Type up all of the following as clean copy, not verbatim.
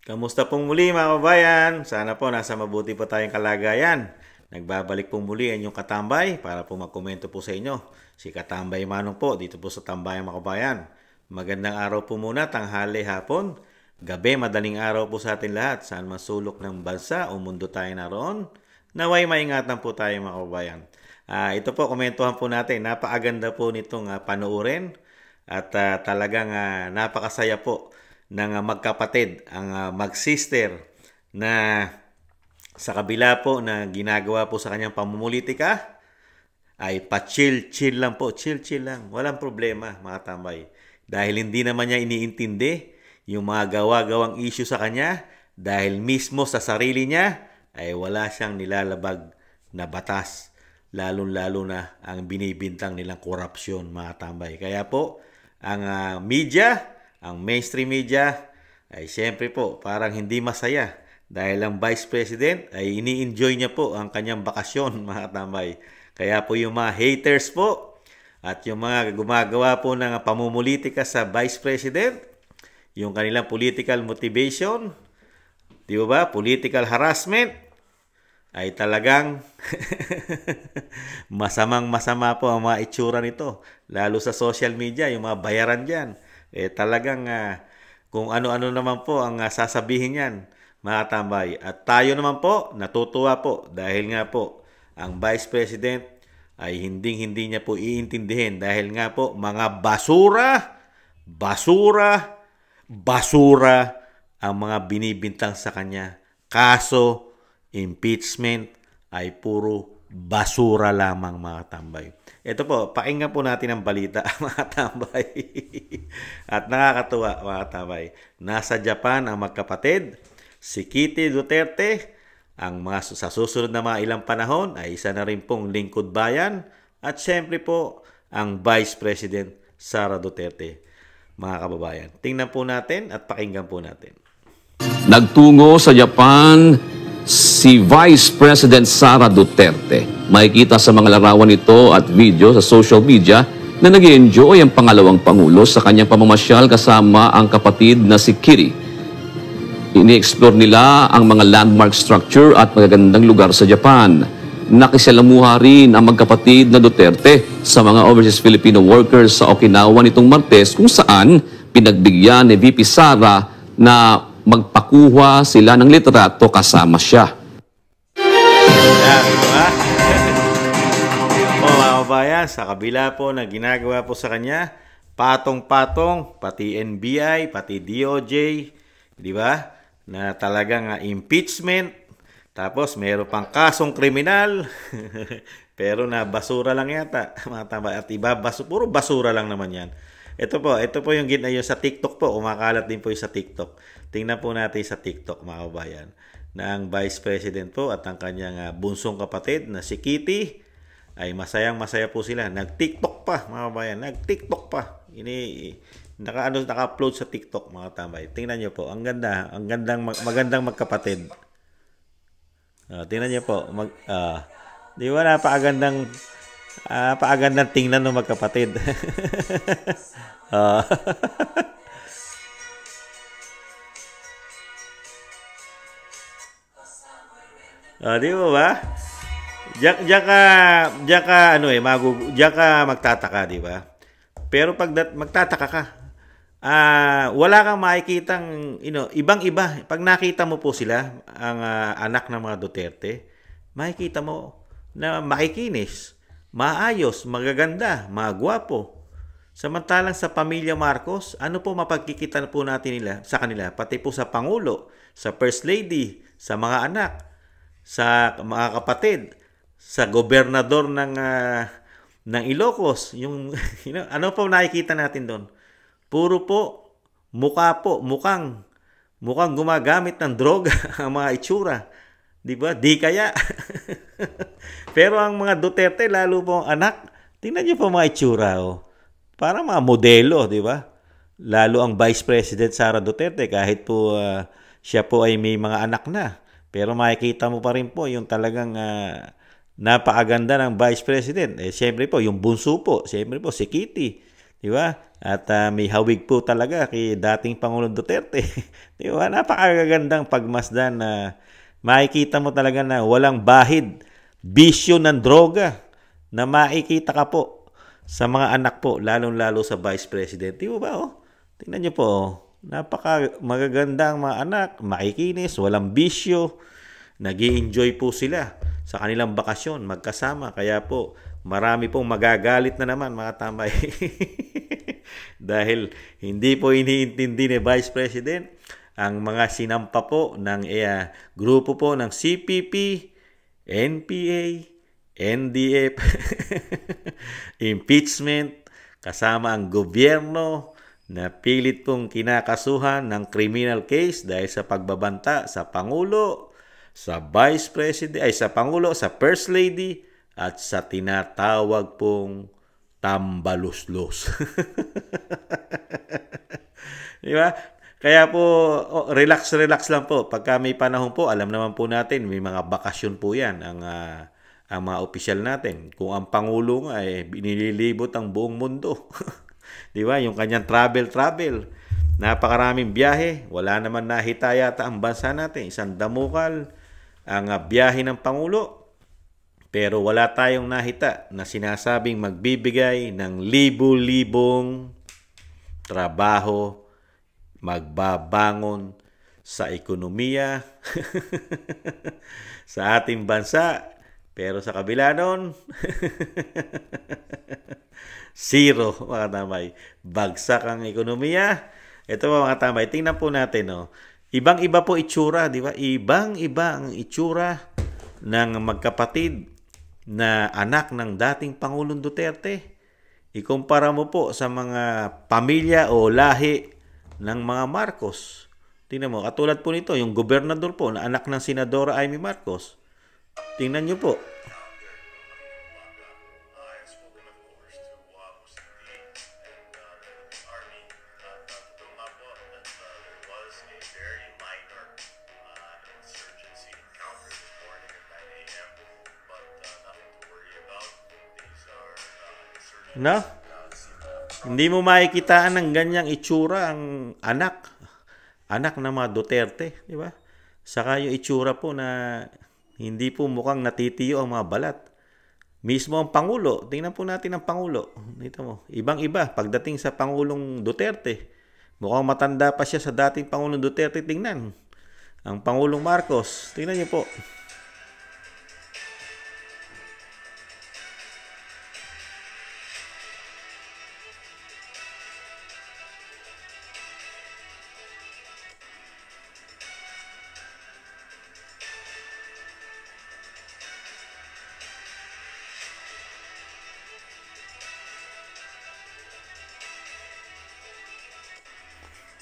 Kamusta pong muli mga kabayan? Sana po nasa mabuti po tayong kalagayan. Nagbabalik pong muli ang inyong katambay para po magkomento po sa inyo. Si Katambay Manong po dito po sa Tambayan mga kabayan. Magandang araw po muna, tanghali, hapon, gabi, madaling araw po sa atin lahat. Saan man sulok ng bansa o mundo tayo naroon. Naway maingatan po tayo mga kabayan. Ito po, komentuhan po natin. Napakaganda po nitong panuurin at talagang napakasaya po ng magkapatid, ang mag-sister na sa kabila po na ginagawa po sa kanyang pamumulitika ay pa-chill-chill lang po. Chill-chill lang. Walang problema mga tambay. Dahil hindi naman niya iniintindi yung mga gawa-gawang issue sa kanya dahil mismo sa sarili niya ay wala siyang nilalabag na batas. Lalo-lalo na ang binibintang nilang korupsyon mga tambay. Kaya po, ang media, ang mainstream media ay siyempre po parang hindi masaya dahil ang Vice President ay ini-enjoy niya po ang kanyang bakasyon mga tambay. Kaya po yung mga haters po at yung mga gumagawa po ng pamumulitika sa Vice President, yung kanilang political motivation, di ba? Political harassment, ay talagang masamang-masama po ang mga itsura nito. Lalo sa social media, yung mga bayaran dyan. Talagang kung ano-ano naman po ang sasabihin yan, mga tambay. At tayo naman po, natutuwa po dahil nga po, ang Vice President ay hindi niya po iintindihin dahil nga po, mga basura, basura, basura ang mga binibintang sa kanya. Kaso, impeachment ay puro basura lamang mga tambay. Ito po, pakinggan po natin ang balita mga tambay. At nakakatuwa mga tambay. Nasa Japan ang magkapatid, si Kitty Duterte, ang mga sa susunod na mga ilang panahon ay isa na rin pong lingkod bayan at syempre po ang Vice President Sara Duterte. Mga kababayan, tingnan po natin at pakinggan po natin. Nagtungo sa Japan si Vice President Sara Duterte. Makikita sa mga larawan nito at video sa social media na nag-enjoy ang pangalawang Pangulo sa kanyang pamamasyal kasama ang kapatid na si Kitty. Ini-explore nila ang mga landmark structure at magagandang lugar sa Japan. Nakisalamuha rin ang magkapatid na Duterte sa mga overseas Filipino workers sa Okinawa nitong Martes kung saan pinagbigyan ni VP Sara na magpakuha sila ng litrato kasama siya. Yan, diba? Mga kabayan, sa kabila po na ginagawa po sa kanya, patong-patong, pati NBI, pati DOJ, di ba? Na talagang impeachment, tapos meron pang kasong kriminal, pero na basura lang yata, mga tama, at iba, puro basura lang naman yan. Ito po yung ginayon sa TikTok po, kumakalat din po yung sa TikTok. Tingnan po natin sa TikTok mga kabayan, na ang Vice President po at ang kanyang bunsong kapatid na si Kitty, ay masayang-masaya po sila. Nag-TikTok pa mga kabayan, nag-TikTok pa. Naka-upload sa TikTok mga tambay. Tingnan niyo po, ang ganda, magandang magkapatid. Tingnan niyo po, di ba napakagandang tingnan ng magkapatid. Di ba? Diyan ka magtataka, di ba? Pero pag magtataka ka, wala kang makikitang, ibang-iba. Pag nakita mo po sila, ang anak ng mga Duterte, makikita mo na makikinis, maayos, magaganda, magwapo. Samantalang sa pamilya Marcos, ano po mapagkikita po natin sa kanila? Pati po sa Pangulo, sa First Lady, sa mga anak, sa mga kapatid, sa gobernador ng Ilocos, yung ano po nakikita natin doon? Puro po mukhang gumagamit ng droga ang mga itsura. 'Di ba? Di kaya. Pero ang mga Duterte, lalo po ang anak, tingnan niyo po mga itsura, oh. Parang mga modelo, 'di ba? Lalo ang Vice President Sara Duterte, kahit po siya po ay may mga anak na. Pero makikita mo pa rin po yung talagang napakaganda ng Vice President. Siyempre po, yung bunso po, siyempre po si Kitty. Di ba? At may hawig po talaga kay dating Pangulong Duterte. Di ba? Napakagandang pagmasdan na makikita mo talaga na walang bahid, bisyo ng droga na makikita ka po sa mga anak po, lalong-lalo sa Vice President. Di ba? Oh? Tingnan nyo po. Oh. Napaka magagandang mga anak, makikinis, walang bisyo. Nag-i-enjoy po sila sa kanilang bakasyon, magkasama. Kaya po, marami pong magagalit na naman mga tambay. Dahil hindi po iniintindi ni Vice President ang mga sinampa po ng grupo po ng CPP, NPA, NDF, impeachment, kasama ang gobyerno na pilit pong kinakasuhan ng criminal case dahil sa pagbabanta sa Pangulo, sa Vice President, sa Pangulo, sa First Lady, at sa tinatawag pong tambaluslos. Di ba? Kaya po, relax lang po. Pagka may panahon po, alam naman po natin, may mga bakasyon po yan ang mga opisyal natin. Kung ang Pangulo nga, binililibot ang buong mundo. Di ba? Yung kanyang travel. Napakaraming biyahe. Wala naman nahita yata ang bansa natin. Isang damukal ang biyahe ng Pangulo. Pero wala tayong nahita na sinasabing magbibigay ng libu-libong trabaho, magbabangon sa ekonomiya sa ating bansa. Pero sa kabila nun, zero, mga tambay. Bagsak ang ekonomiya. Ito mga tambay, tingnan po natin. No? Ibang-iba po itsura, di ba? Ibang-iba ang itsura ng magkapatid na anak ng dating Pangulong Duterte. Ikumpara mo po sa mga pamilya o lahi ng mga Marcos. Tingnan mo, katulad po nito, yung gobernador po na anak ng Senadora Amy Marcos. Tingnan nyo po. No? Hindi mo makikitaan ng ganyang itsura ang anak ng mga Duterte, di ba? Saka yung itsura po na hindi po mukhang natitiyo ang mga balat. Mismo ang Pangulo, tingnan po natin ang Pangulo. Dito mo, ibang-iba pagdating sa Pangulong Duterte. Mukhang matanda pa siya sa dating Pangulong Duterte, tingnan. Ang Pangulong Marcos, tingnan niyo po.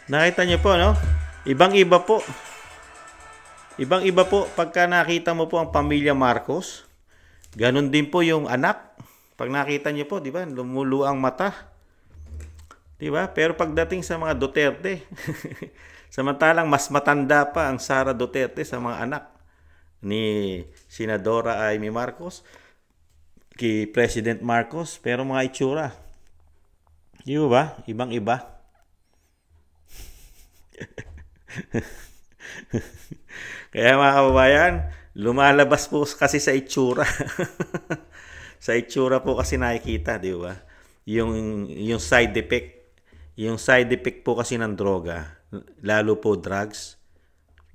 Nakita niyo po, no? Ibang-iba po. Ibang-iba po pagka nakita mo po ang pamilya Marcos. Ganon din po yung anak. Pag nakita niyo po, di ba? Lumuluang mata. Di ba? Pero pagdating sa mga Duterte, samantalang mas matanda pa ang Sara Duterte sa mga anak ni Senadora Amy Marcos, kay President Marcos. Pero mga itsura, di ba? Ibang-iba. Kaya mga kababayan, lumalabas po kasi sa itsura. Sa itsura po kasi nakikita, di ba? Yung side effect. Yung side effect po kasi ng droga, lalo po drugs,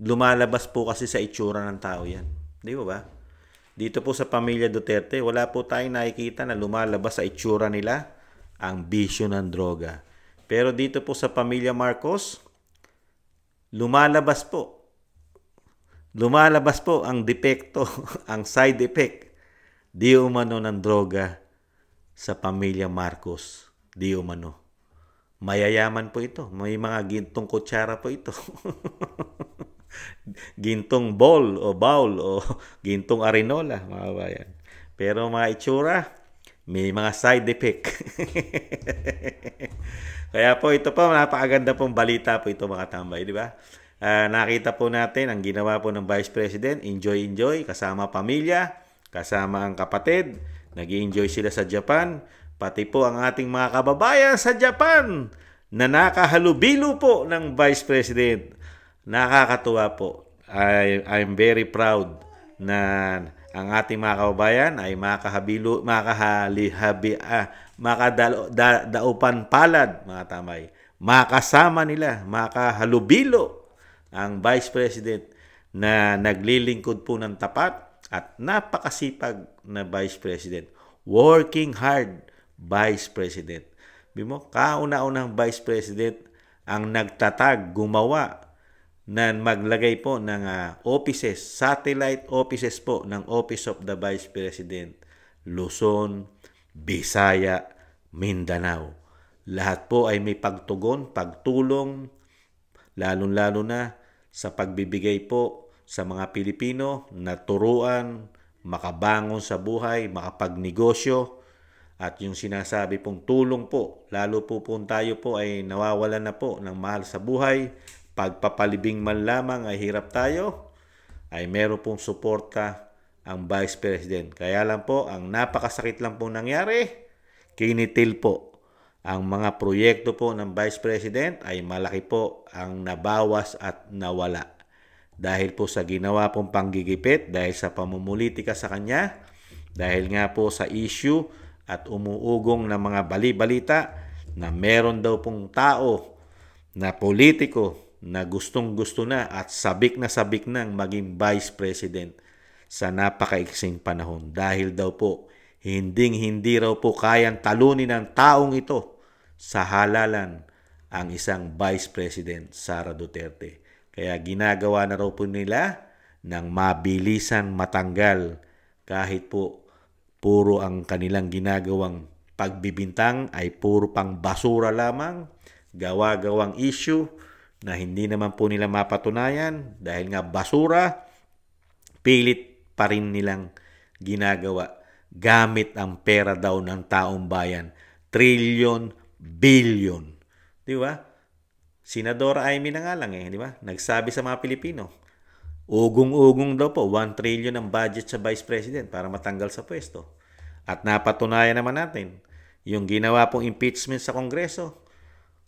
lumalabas po kasi sa itsura ng tao yan. Di ba? Dito po sa pamilya Duterte, wala po tayong nakikita na lumalabas sa itsura nila ang bisyo ng droga. Pero dito po sa pamilya Marcos, lumalabas po ang depekto, ang side effect, di umano ng droga sa pamilya Marcos. Di umano. Mayayaman po ito. May mga gintong kutsara po ito. Gintong bowl o gintong arinola, mga bayan. Pero mga itsura, may mga side effect. Kaya po ito po, napakaganda pong balita po ito mga tambay, di ba? Nakita po natin ang ginawa po ng Vice President, enjoy, kasama pamilya, kasama ang kapatid, nag-enjoy sila sa Japan, pati po ang ating mga kababayan sa Japan na nakahalubilo po ng Vice President. Nakakatuwa po. I'm very proud na ang ating mga kababayan ay makadaupan palad, mga tamay. Makasama nila, makahalubilo ang Vice President na naglilingkod po ng tapat at napakasipag na Vice President. Working hard Vice President. Bimo, kauna-unang Vice President ang nagtatag, gumawa na maglagay po ng offices, satellite offices po ng Office of the Vice President. Luzon, Visaya, Mindanao. Lahat po ay may pagtugon, pagtulong, lalong-lalo na sa pagbibigay po sa mga Pilipino na turuan, makabangon sa buhay, makapagnegosyo, at yung sinasabi pong tulong po, lalo po tayo po ay nawawalan na po ng mahal sa buhay, pagpapalibing man lamang ay hirap tayo, ay meron pong suporta ang Vice President. Kaya lang po, ang napakasakit lang po nangyari, kinitil po. Ang mga proyekto po ng Vice President ay malaki po ang nabawas at nawala. Dahil po sa ginawa pong panggigipit, dahil sa pamumulitika sa kanya, dahil nga po sa issue at umuugong ng mga bali-balita na meron daw pong tao na politiko na gustong-gusto na at sabik na sabik nang maging Vice President sa napakaiksing panahon. Dahil daw po, hindi raw po kayang talunin ng taong ito sa halalan ang isang Vice President, Sara Duterte. Kaya ginagawa na raw po nila ng mabilisan matanggal kahit po puro ang kanilang ginagawang pagbibintang ay puro pang basura lamang, gawa-gawang issue na hindi naman po nila mapatunayan dahil nga basura, pilit pa rin nilang ginagawa gamit ang pera daw ng taong bayan. Trillion, billion. Di ba? Senadora Amy na nga lang di ba? Nagsabi sa mga Pilipino, ugong-ugong daw po, 1 trillion ang budget sa Vice President para matanggal sa pwesto. At napatunayan naman natin, yung ginawa pong impeachment sa Kongreso,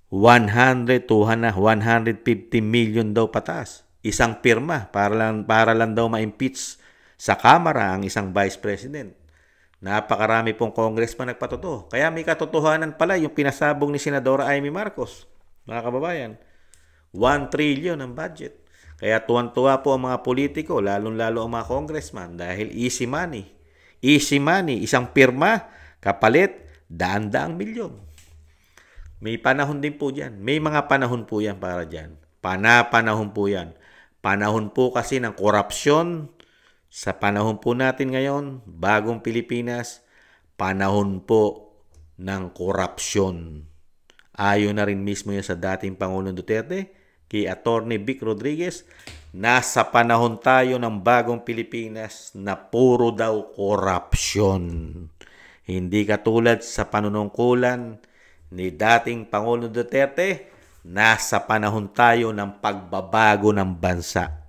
100 to 150 million daw patas. Isang pirma para lang daw ma-impeach sa Kamara ang isang Vice President. Napakarami pong congressman nagpatotoo. Kaya may katotohanan pala yung pinasabog ni Senadora Amy Marcos. Mga kababayan, 1 trillion ang budget. Kaya tuwan-tuwa po ang mga politiko, lalong-lalo ang mga congressman dahil easy money. Easy money, isang pirma, kapalit, daan-daang milyon. May panahon din po dyan. May mga panahon po yan para dyan. Panahon po yan. Panahon po kasi ng korupsyon. Sa panahon po natin ngayon, bagong Pilipinas, panahon po ng korupsyon. Ayon na rin mismo yan sa dating Pangulong Duterte, kay Attorney Vic Rodriguez, nasa panahon tayo ng bagong Pilipinas na puro daw korupsyon. Hindi katulad sa panunungkulan ni dating Pangulong Duterte, nasa panahon tayo ng pagbabago ng bansa.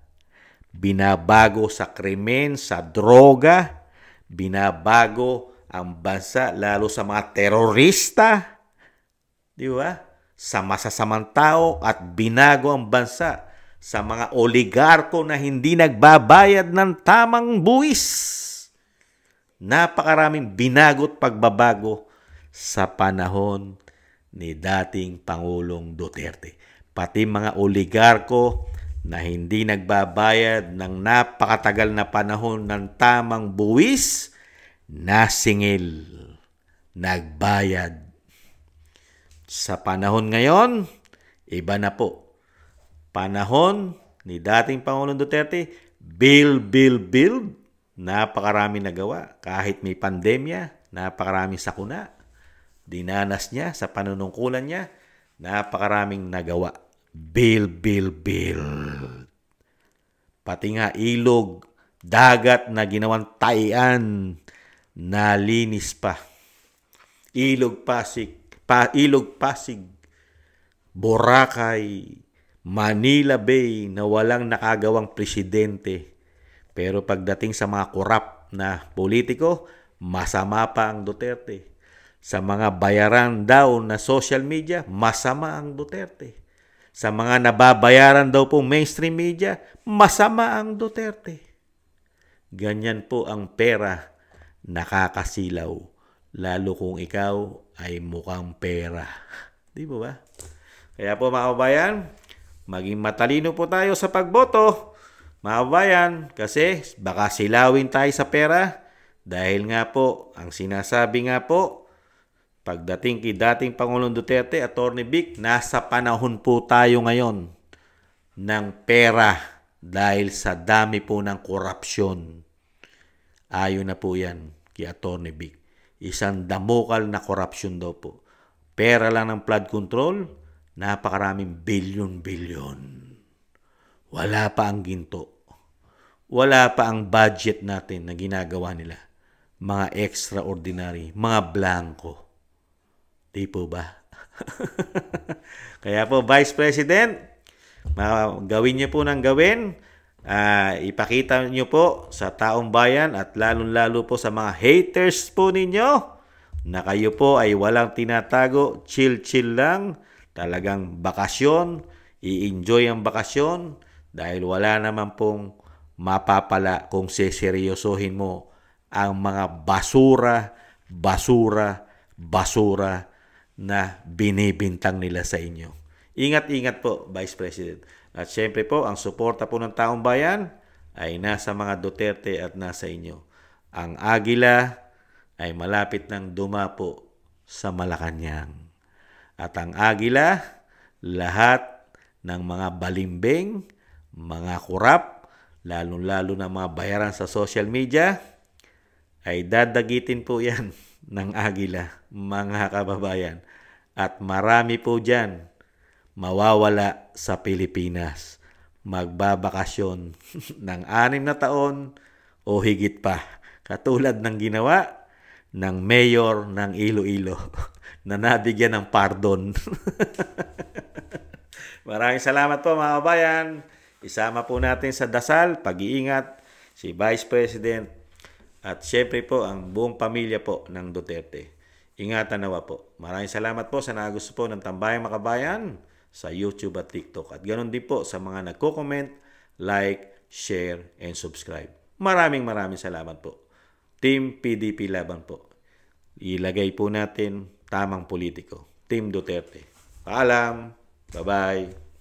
Binabago sa krimen, sa droga, binabago ang bansa lalo sa mga terorista, di ba? Sa masasamang tao at binago ang bansa sa mga oligarko na hindi nagbabayad ng tamang buwis. Napakaraming binago at pagbabago sa panahon ni dating Pangulong Duterte. Pati mga oligarko na hindi nagbabayad ng napakatagal na panahon ng tamang buwis, nasingil, nagbayad. Sa panahon ngayon, iba na po. Panahon ni dating Pangulong Duterte, build. Napakarami nagawa. Kahit may pandemya, napakarami sakuna. Dinanas niya sa panunungkulan niya, napakaraming nagawa. Build. Pati nga ilog, dagat na ginawang taian, nalinis pa. Ilog Pasig, Boracay, Manila Bay na walang nakagawang presidente. Pero pagdating sa mga korap na politiko, masama pa ang Duterte. Sa mga bayaran daw na social media, masama ang Duterte. Sa mga nababayaran daw po mainstream media, masama ang Duterte. Ganyan po ang pera, nakakasilaw, lalo kung ikaw ay mukhang pera. Di ba? Kaya po mga kababayan, maging matalino po tayo sa pagboto. Mga kababayan, kasi baka silawin tayo sa pera dahil nga po, ang sinasabi nga po, pagdating kay dating Pangulong Duterte, Atty. Vic, nasa panahon po tayo ngayon ng pera dahil sa dami po ng korupsyon. Ayon na po yan kay Atty. Vic. Isang damukal na korupsyon daw po. Pera lang ng flood control, napakaraming bilyon-bilyon. Wala pa ang ginto. Wala pa ang budget natin na ginagawa nila. Mga extraordinary, mga blanco. Di po ba? Kaya po, Vice President, gawin niyo po ng gawin. Ipakita niyo po sa taong bayan at lalong-lalo po sa mga haters po ninyo na kayo po ay walang tinatago, chill-chill lang, talagang bakasyon, i-enjoy ang bakasyon dahil wala naman pong mapapala kung seseryosohin mo ang mga basura na binibintang nila sa inyo. Ingat-ingat po, Vice President. At syempre po, ang suporta po ng taong bayan ay nasa mga Duterte at nasa inyo. Ang Agila ay malapit nang dumapo sa Malacanang. At ang Agila, lahat ng mga balimbing, mga kurap, lalong-lalo na mga bayaran sa social media, ay dadagitin po yan ng Agila, mga kababayan. At marami po dyan mawawala sa Pilipinas. Magbabakasyon ng 6 na taon o higit pa. Katulad ng ginawa ng mayor ng Iloilo na nabigyan ng pardon. Maraming salamat po mga kabayan. Isama po natin sa dasal, pag-iingat, si Vice President at syempre po ang buong pamilya po ng Duterte. Ingatan nawa po. Maraming salamat po sa nagusto po ng Tambayang Makabayan sa YouTube at TikTok. At ganoon din po sa mga nagko-comment, like, share, and subscribe. Maraming salamat po. Team PDP Laban po. Ilagay po natin tamang politiko. Team Duterte. Paalam. Bye-bye.